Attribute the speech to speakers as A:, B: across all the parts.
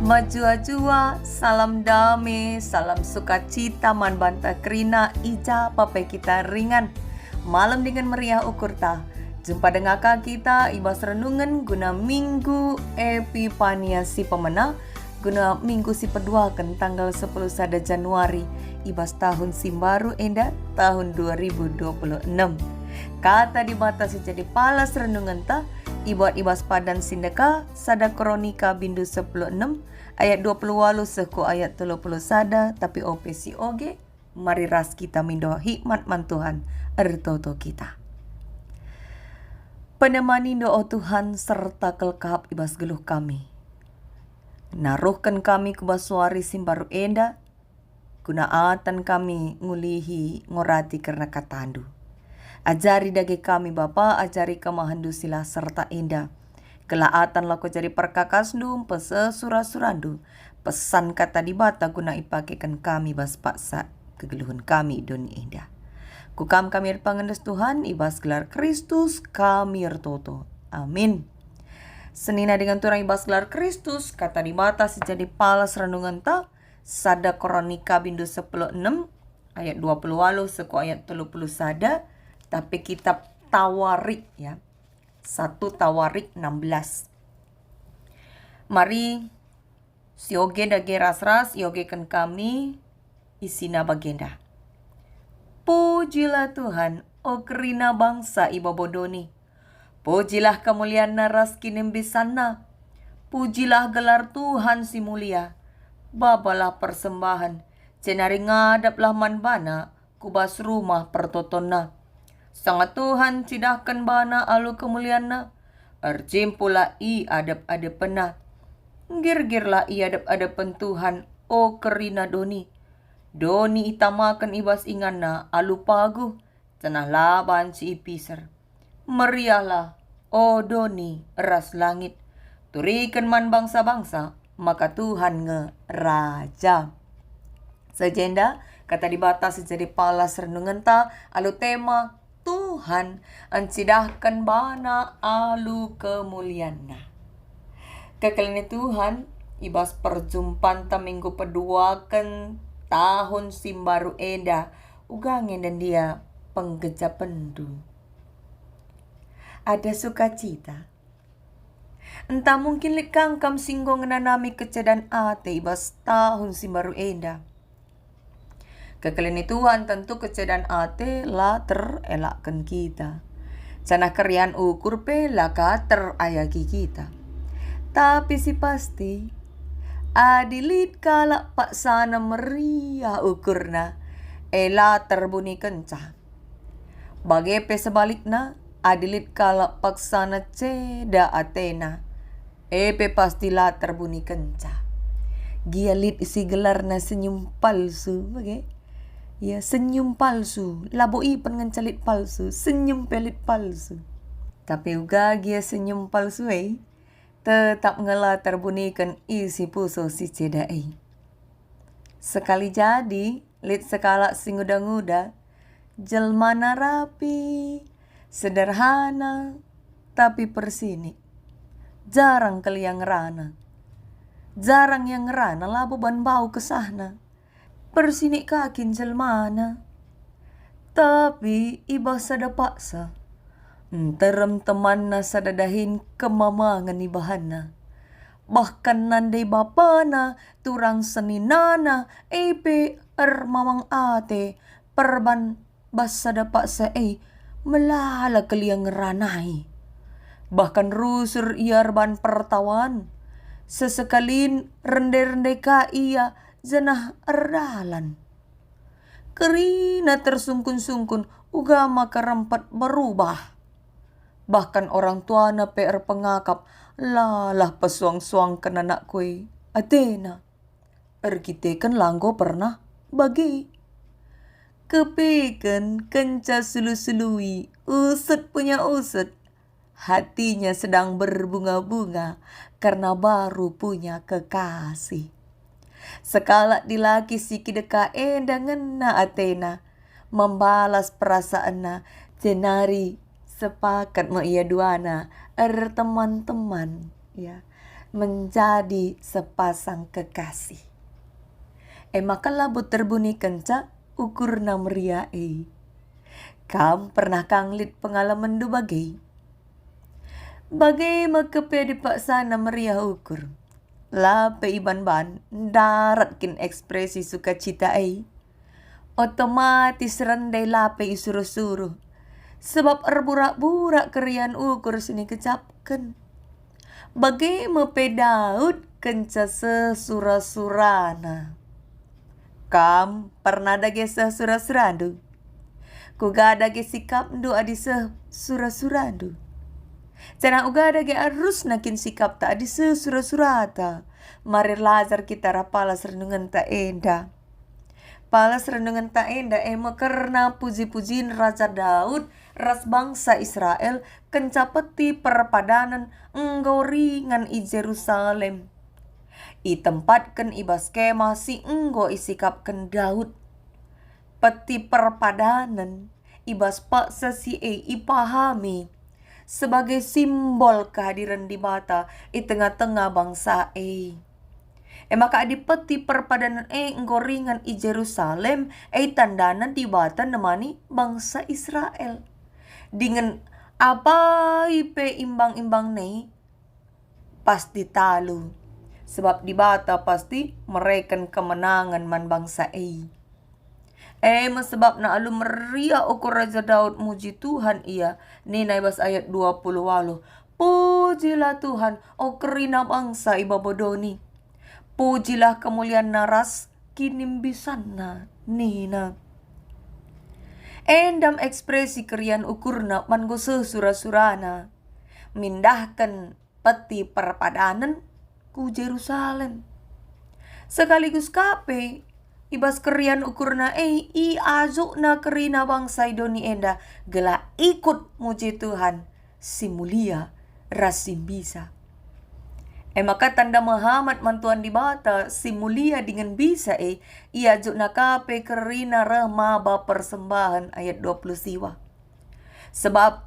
A: Majua-jua, salam damai, salam sukacita, man banta krina, ija pape kita ringan. Malam dengan meriah ukur ta. Jumpa dengan kita ibas renungan guna minggu Epifania si pemena, guna minggu si pedua kan tanggal 10 sada Januari, ibas tahun simbaru enda tahun 2026. Kata dibatasi jadi palas renungan ta, ibuat ibas padan sindeka sada kronika bindu 16 ayat 28 seku ayat 30 sada tapi opesi oge mari ras kita mindo hikmat man Tuhan ertoto kita. Penemani doa Tuhan serta kelkap ibas geluh kami. Naruhkan kami ke basuari simbaru enda gunaatan kami ngulihi ngorati karena katandu. Ajari dage kami Bapa, ajari kemahandu sila serta indah. Kelaatan lako jadi perkakas dum, pese surah-surandu. Pesan kata dibata guna ipakekan kami bas paksa kegeluhan kami doni indah. Kukam kami pangendes Tuhan, ibas gelar Kristus kami ertoto. Amin. Senina dengan turang ibas gelar Kristus, kata dibata sejadi palas renungan ta, sada kronika bindu 16 ayat 28 seku ayat 30 sada. Tapi kitab Tawarik ya. 1 Tawarik 16. Mari sioge dage ras-ras iogekan kami isina bagenda. Pujilah Tuhan, o kerina bangsa iba bodoni. Pujilah kemuliaan naras kinem bisana. Pujilah gelar Tuhan si mulia. Babalah persembahan. Cenari ngadaplah manbana kubas rumah pertotona. Sangat Tuhan cidahkan bana alu kemuliana. Erjimpula i adap-adap pena. Gir-girlah i adap-adapan Tuhan. O kerina doni. Doni itamakan ibas ingana alu pagu. Tanah laban si ipiser. Meriahlah. O doni ras langit. Turikan man bangsa-bangsa. Maka Tuhan raja. Sejenda kata dibatasi jadi palas renungan ta alu tema Tuhan ancidahkan bana alu kemuliana. Kekalini Tuhan ibas perjumpaan ta minggu pedua kan tahun simbaru eda ugangin dan dia penggeja pendu. Ada sukacita. Entah mungkin likang kam singgong nanami kecedan ate ibas tahun simbaru eda. Kekalini Tuhan tentu kecedan ate la terelakkan kita. Canah kerian ukur pe laka terayaki kita. Tapi si pasti adilit kala paksana meriah ukurna ela terbunyi kencah. Bagepe sebalikna adilit kala paksana ceda atena epe pastilah terbunyi kencah. Gialit isi gelarna senyum palsu bagai. Ya, senyum palsu, laboi pengencalit palsu, senyum pelit palsu. Tapi uga gia senyum palsu tetap ngela terbunyikan isi puso si cedai. Sekali jadi, lit sekala singuda-nguda, jelmana rapi, sederhana, tapi persini. Jarang kali yang ngerana. Jarang yang ngerana labu ban bau kesahna. Persinik kakin jelmana. Tapi iba sada paksa. Terem temanna sada dahin kemamangan ibahana. Bahkan nandai bapana turang seninana epe mamang ate perban bas sada paksa melala keliang ranai. Bahkan rusur iar ban pertawan. Sesekalin rende-rende ka ia jenah erdalan. Kerina tersungkun-sungkun ugama kerempat berubah. Bahkan orang tua na PR pengakap lalah pesuang-suang kena nak kue Athena. Erkitekan langgo pernah bagi. Kepeken kenca sulu-sului usut punya usut. Hatinya sedang berbunga-bunga karena baru punya kekasih. Sekala dilaki si kideka dengan na Athena membalas perasaanna cenari sepakat mo ia duana teman-teman ya menjadi sepasang kekasih. Maka labu terbunyi kenca ukur namria Kam pernah kanglit pengalaman du bagai? Bagai makepe dipaksa namria ukur. Lape iban ban darat kin ekspresi sukacita otomatis rendai lape isuruh-suruh. Sebab erburak-burak kerian ukur sini kecapkan. Bagai mepe Daud kenca sesura-surana. Kam pernah dage sesura-suradu? Kuga dage sikap ndu adi sesura-suradu. Cana uga dage arus nakin sikap ta adi sesura-surata. Mari lazar kita rapalas renungan ta enda. Palas renungan ta enda karena puji-pujiin Raja Daud ras bangsa Israel kencapeti perpadanan enggo ringan i Jerusalem. I tempatkan ibas kemah si enggo isikapkan Daud. Peti perpadanan ibas paksa si ipahami sebagai simbol kehadiran di bata i tengah-tengah bangsa maka di peti perpadanan enggo ringan i Jerusalem tandanan di bata nemani bangsa Israel. Dengan apa ipe imbang-imbang pasti talu. Sebab di bata pasti mereken kemenangan man bangsa sebab na alu meria ukur Raja Daud muji Tuhan ia. Nina ibas ayat 20 walu. Pujilah Tuhan o kerina bangsa ibabodoni. Pujilah kemuliaan naras kinimbisanna nina. Endam ekspresi kerian ukurna mango sesura-surana. Mindahkan peti perpadanan ku Jerusalem. Sekaligus kape ibas kerian ukurna i azuk na kerina bangsa idoni enda gela ikut muji Tuhan si mulia rasim bisa. Maka tanda Muhammad mantuan di bata si mulia dengan bisa ia azuk na kape kerina remaba persembahan ayat 20 siwa. Sebab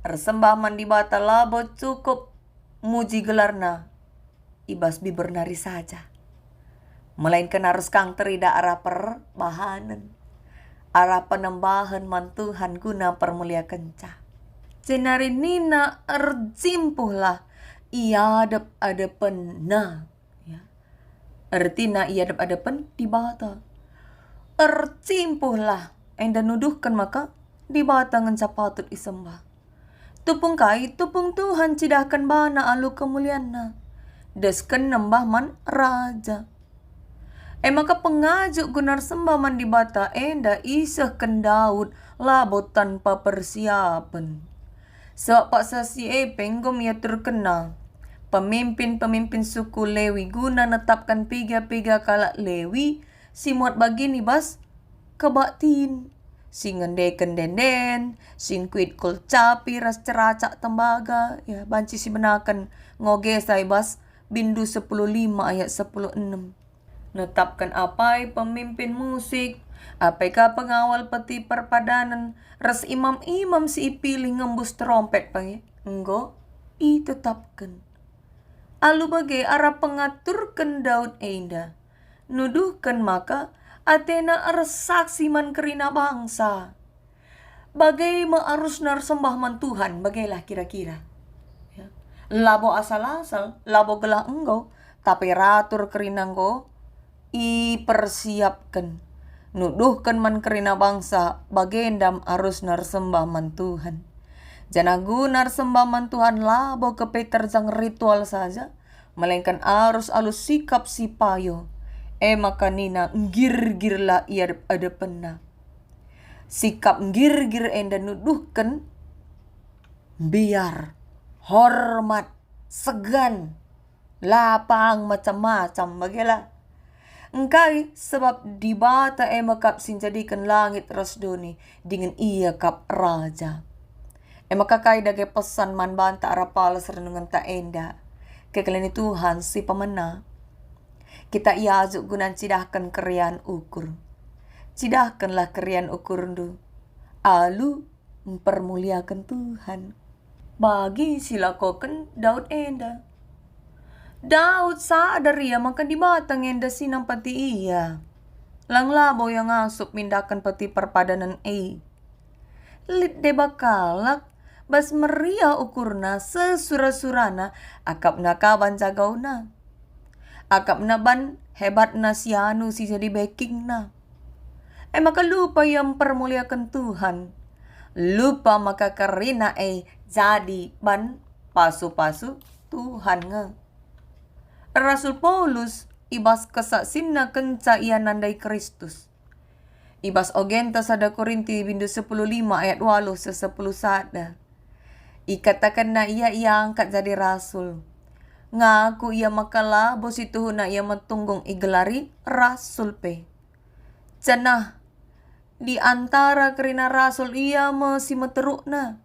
A: persembahan di bata labo cukup muji gelarna ibas bibernari saja. Melainkan harus kang terida arah perbahanan. Arah penembahan mantuhan guna permulia kenca. Cenari nina erjimpuhlah iadep-adepen ya. Artina iadep-adepen di bata. Erjimpuhlah enda nuduhkan maka di bata ngenca patut isembah. Tupung Tuhan cidahkan bana alu kemulianna. Desken nembah man raja. Maka pengajuk gunar sembah man di bata enda isahkan Daud labo tanpa persiapan. Sebab paksa si penggom ia terkenal. Pemimpin-pemimpin suku Lewi guna netapkan piga-piga kalak Lewi si muat bagini bas kebaktin. Sing ngendeken denden, sing kuit kol capi ras ceracak tembaga, ya banci si benakan ngogesai bas bindu 10:5 ayat 10:6. Netapkan apai pemimpin musik, apakah pengawal peti perpadanan, ras imam-imam si ipilih ngembus trompet pange. Enggo, tetapkan. Alu bagai arah pengaturkan Daud enda. Nuduhkan maka Athena saksi man kerina bangsa. Bagai arus narsembah man Tuhan, bagailah kira-kira. Ya. Labo asal-asal, labo gelah engkau, tapi ratur kerina engkau, persiapkan. Nuduhkan man kerina bangsa, bagendam arus narsembah man Tuhan. Janagu narsembah man Tuhan labo kepeterjang ritual saja, melainkan arus alus sikap si payo. Maka nina ngir-girlah ia ada pena. Sikap ngir-gir enda nuduhkan biar hormat segan lapang macam-macam bagilah. Engkai sebab di bata makap sinjadikan langit rasdoni dengan ia kap raja. Maka kai dage pesan man banta arapalas renungan ta enda. Kekalian Tuhan si pemena. Kita iazuk gunan cidahkan kerian ukur. Cidahkanlah kerian ukur ndu. Alu mempermuliakan Tuhan. Bagi silakokan Daud enda. Daud sadar ia maka di batang enda sinang pati ia. Lang labaw yang asup mindakan pati perpadanan Lit de bakalak bas meria ukurna sesura-surana akap na kaban jagaw na. Akap na ban hebat na sianu si jadi backing na. Maka lupa yang permuliakan Tuhan. Lupa maka karina jadi ban pasu-pasu Tuhan nga. Rasul Paulus ibas kesaksin na kenca ia nandai Kristus. Ibas ogenta sada Korinti bindu 10:5 ayat 8 se 10 sada. Ikatakan na ia angkat jadi rasul. Ngaku ia makala bos itu na ia matunggong igelari rasul pe. Cenah di antara kerina rasul ia masih meteruk na.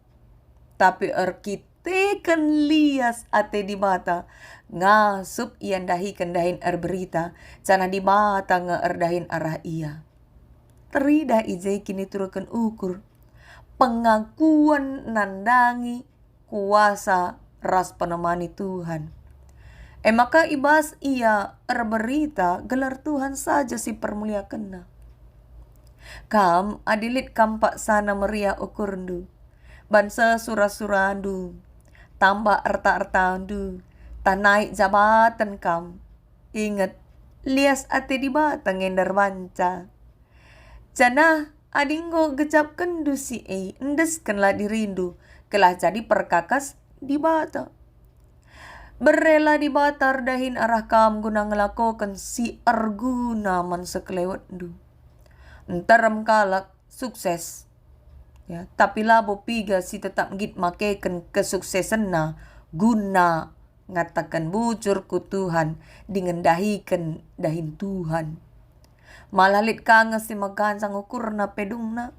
A: Tapi erkitekan lias ate di bata ngasup ian dahi kendahin berita cana di bata erdahin arah ia. Terida ijai kini turukan ukur pengakuan nandangi kuasa ras penemani Tuhan. Maka ibas ia berita gelar Tuhan saja si permuliakan na. Kam adilit kampak sana meria ukurndu. Bansa surah-surandu. Tambah erta-ertandu. Tanaik jabatan kam. Ingat, lias ate di batang endar banca. Jana adinggo gecap kendu si endeskanlah dirindu. Kelah jadi perkakas di bata. Berela di batar dahin arah kam guna ngelakokan si arguna man sekelewat du. Entarem kalak sukses. Ya, tapi labo piga si tetap git makeken kesuksesan na guna ngatakan bujur ku Tuhan dengan dahikan dahin Tuhan. Malalit kanga si magansang ukur na pedung na.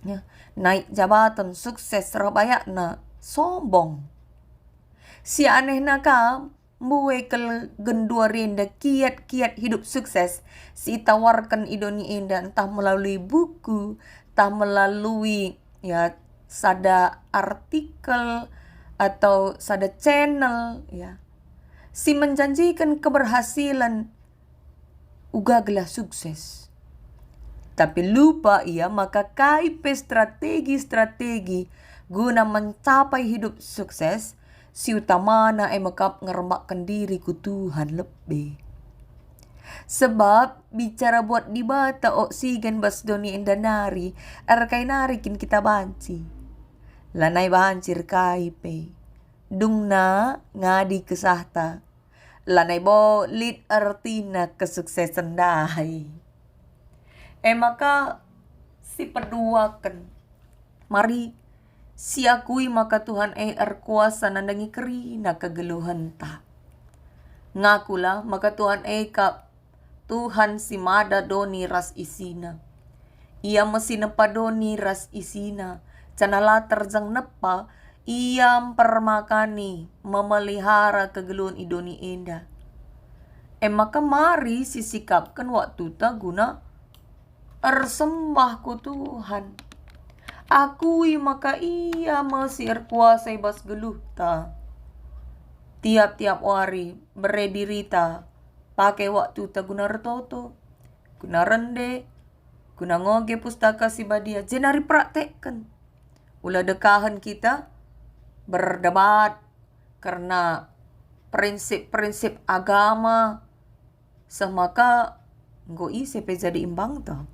A: Ya, naik jabatan sukses rabayak na sombong. Si aneh na kam buwe kel gendua renda kiat-kiat hidup sukses si tawarkan idoni enda entah melalui buku, entah melalui ya sada artikel atau sada channel ya. Si menjanjikan keberhasilan uga gelah sukses. Tapi lupa ia maka kaipe strategi guna mencapai hidup sukses. Si utamana makap ngerembakkan diri ku Tuhan lebih. Sebab bicara buat di bata oksigen bas doni endanari erkai narikin kita banci. Lanai bancir kaipe. Dungna ngadi kesahta. Lanai bo lit artina kesuksesan dahai. Maka si perduakan. Mari si akui maka Tuhan kuasa nandangi kerina kegeluhan ta. Ngakulah maka Tuhan kap Tuhan si mada doni ras isina. Ia mesti nepa doni ras isina. Canala terjang nepa ia permakani memelihara kegeluhan idoni enda. Maka mari sisikapkan waktu ta guna ersembah ku Tuhan. Akui maka ia masih kuasa ibas geluh ta. Tiap-tiap hari beredirita pakai waktu ta guna retoto, guna rende, guna ngoge pustaka si badia. Jenari praktekkan. Ulah dekahan kita berdebat karena prinsip-prinsip agama. Semaka ngoi sepe jadi imbang ta.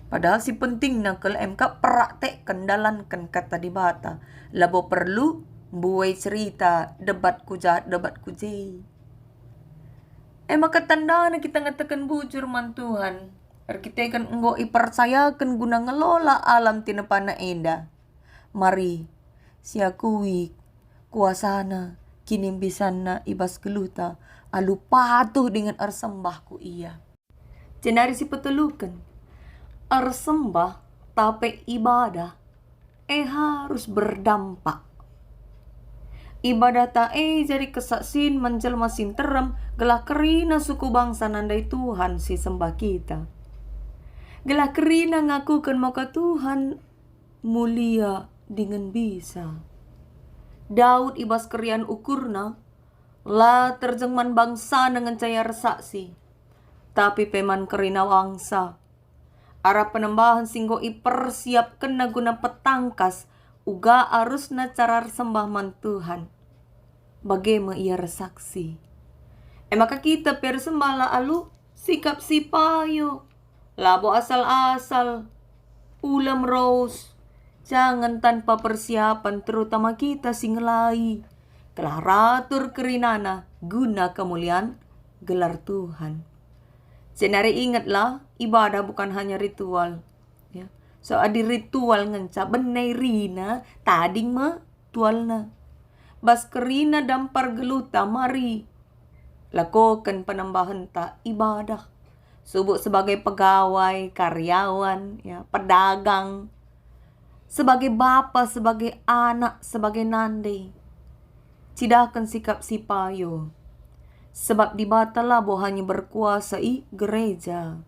A: Padahal si penting na kalau MK praktek kendalankan kata di bata. Labo perlu buai cerita debat kujat debat kujai. Maka tanda na kita ngatakan bujur man Tuhan. Kita kan enggo ipercayakan guna ngelola alam tinapana enda. Mari siakui kuasana kini bisana ibas geluta alu patuh dengan ersembahku ia. Jenari si petulukan. Ersembah tapi ibadah harus berdampak. Ibadah ta jadi kesaksin menjelma sinterem gelah kerina suku bangsa nandai Tuhan si sembah kita. Gelah kerina ngakukan maka Tuhan mulia dengan bisa. Daud ibas kerian ukurna La terjengman bangsa dengan caya resaksi. Tapi peman kerina wangsa. Arah penembahan singgo ipersiapkan na guna petangkas. Uga arus na cara sembah man Tuhan. Bagaimana ia resaksi. Maka kita persembahlah alu sikap si payo. Labo asal-asal. Ulam rose. Jangan tanpa persiapan terutama kita singelai. Kelaratur kerinana guna kemuliaan gelar Tuhan. Senari ingatlah ibadah bukan hanya ritual. Ya. So adi ritual ngenca benai rina tading ma tualna. Bas kerina dampar geluta mari. Lakukan penambahan tak ibadah. Subuk sebagai pegawai, karyawan, ya, pedagang. Sebagai bapa, sebagai anak, sebagai nande. Cidakan sikap si payo. Sebab di batala bo hanya berkuasa gereja.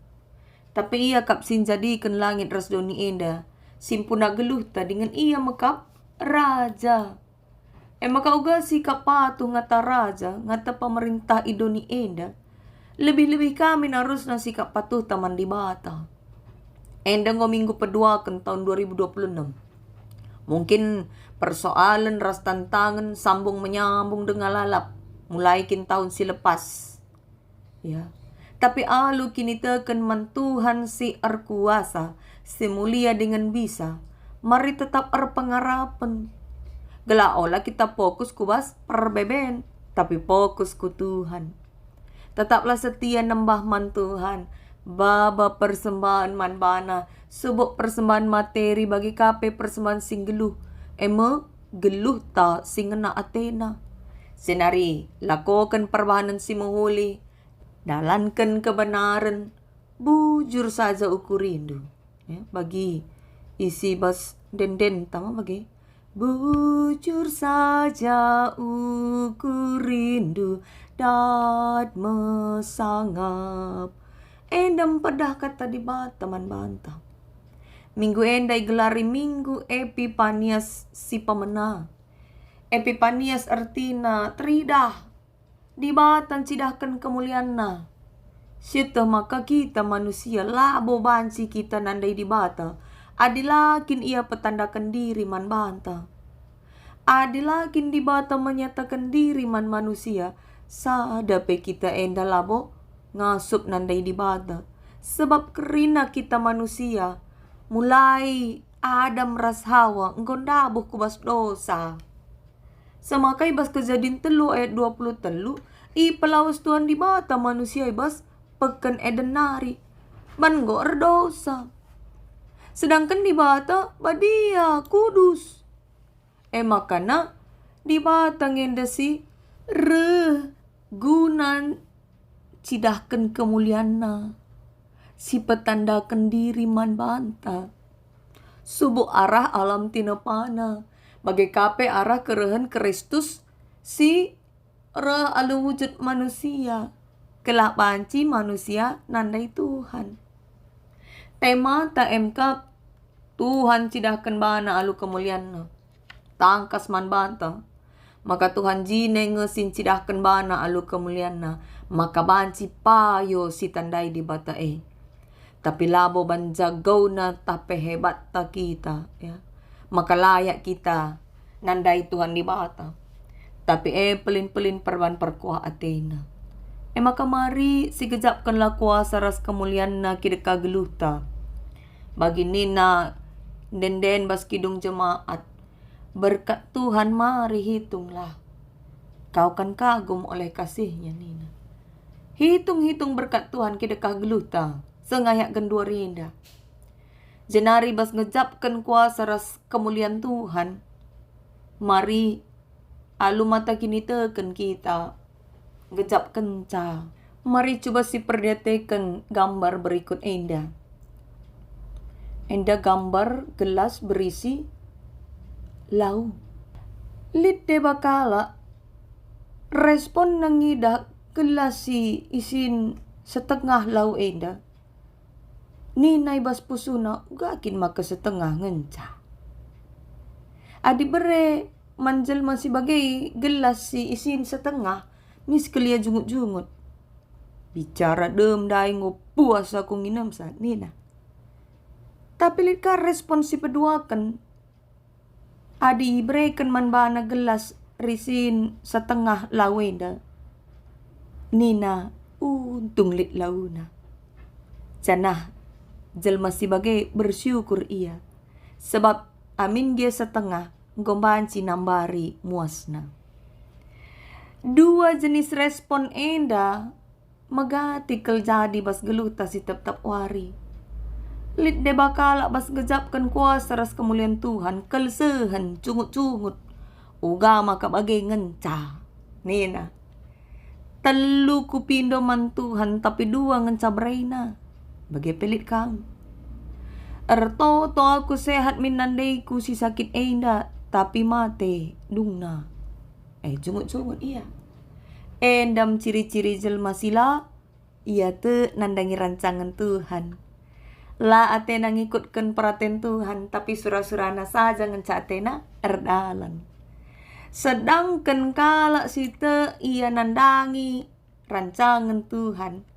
A: Tapi ia kap sin jadikan langit rasdoni enda. Simpuna geluh ta dengan ia mekap raja. Maka uga sikap patuh ngata raja, ngata pemerintah idoni enda. Lebih-lebih kami harus na sikap patuh taman di bata. Enda minggu kedua kan tahun 2026. Mungkin persoalan ras tantangan sambung menyambung dengan lalap. Mulai kin tahun silepas. Ya. Tapi alu kini teken man Tuhan si arkuasa. Si mulia dengan bisa. Mari tetap pengarapan. Gela olah kita fokus ku bas perbeben. Tapi fokus ku Tuhan. Tetaplah setia nembah man Tuhan. Baba persembahan man bana. Subuk persembahan materi bagi kape persembahan sing geluh. Geluh ta sing ngena Athena. Senari lakukan perbahanan si muhuli. Dalankan kebenaran. Bujur saja ukur rindu. Ya, bagi isi bas den tama bagi. Bujur saja ukur rindu. Dat mesangap. Endam pedah kata di bataman bantah. Minggu endai gelari minggu Epipanias si pemena. Epipanias artina teridah. Di batan cidahkan kemuliaan na. Sita maka kita manusia labo banci kita nandai di bata. Adilakin ia petandakan diri man banta. Adilakin di bata menyatakan diri man manusia. Sadape kita enda labo ngasup nandai di bata. Sebab kerina kita manusia. Mulai Adam ras Hawa nggondabuh kubas dosa. Semakai bas kejadian 3 ayat 23. Pelawas Tuhan di bata manusia bas peken eden nari. Ban gor dosa. Sedangkan di bata badia kudus. Makana di bata ngendasi gunan cidahkan kemuliaan si petandakan diri man banta. Subuh arah alam tinapana. Bagai kape arah kerehan Kristus si re alu wujud manusia. Kelak panci manusia nandai Tuhan. Tema ta emkap Tuhan cidahkan bana alu kemuliaan. Tangkas man banta. Maka Tuhan jine ngesin cidahkan bana alu kemuliaan. Maka banci payo si tandai di bata Tapi labo banjagaw na tape hebat ta kita. Ya. Maka layak kita nandai Tuhan di bata. Tapi pelin-pelin perban perkuah Athena. Maka mari sigejapkanlah kuasa ras kemuliaan na kideka geluta. Bagi nina den bas kidung jemaat. Berkat Tuhan mari hitunglah. Kau kan kagum oleh kasihnya nina. Hitung-hitung berkat Tuhan kideka geluta. Sengayak gendua rinda. Jenari bas ngejapkan kuasa ras kemuliaan Tuhan. Mari alu mata kini teken kita. Gejap kenca. Mari coba si perdetekan gambar berikut enda. Enda gambar gelas berisi lau. Lid de bakala respon nangidak gelas si isin setengah lau enda. Ninay bas pusuna gakin maka setengah ngenca. Adi bere manjel masih bagai gelas si isin setengah. Mis kelia jungut-jungut. Bicara dem dai puas aku nginam saat nina. Tapi lika respon si peduakan. Adi berikan man bana gelas risin setengah lawenda. Nina untung lit launa. Canah jelma si bagai bersyukur ia. Sebab amin dia setengah gombanci nambari muasna. Dua jenis respon enda megati kel jadi bas geluta si tep-tep wari. Lit de bakala bas gejapkan kuasa ras kemuliaan Tuhan kelsehen cungut-cungut. Ugama kabagai ngenca. Nina. Telu kupindo man Tuhan tapi dua ngenca breina. Bagai pelit kami. Erto to aku sehat minandaiku si sakit enda tapi mate dungna. Cungut-cungut iya. Endam ciri-ciri jelma sila. Ia te nandangi rancangan Tuhan. La atena ngikutkan perhatian Tuhan, tapi surah-surana saja ngenca atena erdalan. Sedangkan kala sita ia nandangi rancangan Tuhan.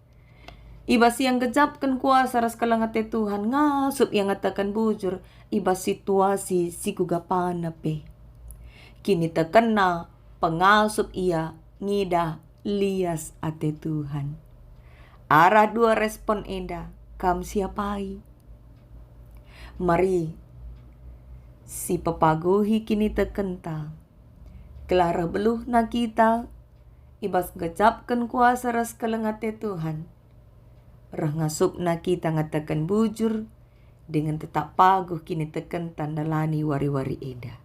A: Iba yang gejapkan kuasa ras kalangate Tuhan, ngasup yang ngatakan bujur, iba situasi si gugapana pe. Kini terkena pengasup ia ngida lias ate Tuhan. Arah dua respon enda. Kam siapai. Mari si pepaguhi kini terkental. Kelara beluh na kita. Ibas gejapkan kuasa ras kelengate Tuhan. Rah ngasup na kita ngatakan bujur. Dengan tetap paguh kini terkentan dalani wari-wari eda.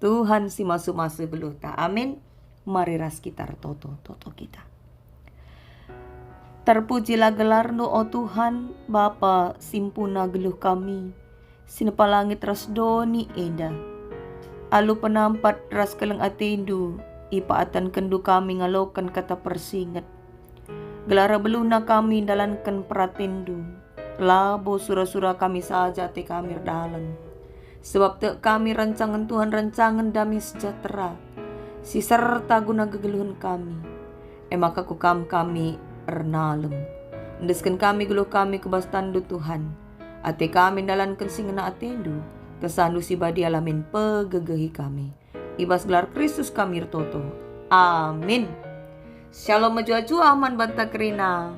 A: Tuhan si masu-masu beluh ta. Amin. Mari ras kita toto kita. Terpujilah gelar-Mu, oh Tuhan, Bapa simpuna geluh kami, sinapalangit ras doni eda. Alu penampat ras keleng atendu, ipaatan kendu kami ngalokan kata persingat. Gelara beluna kami dalankan pratendu, labo sura-sura kami saja te kami dalan. Sebab te kami rancangan Tuhan rancangan damai sejahtera, si serta guna gegeluhan kami. Maka kukam kami ernalem. Ndeskan kami geluh kami kebastandu Tuhan. Ate kami dalankan singena atendu. Kesandu si badi alamin pegegehi kami. Ibas gelar Kristus kami rtoto. Amin. Shalom majua aman banta kerina.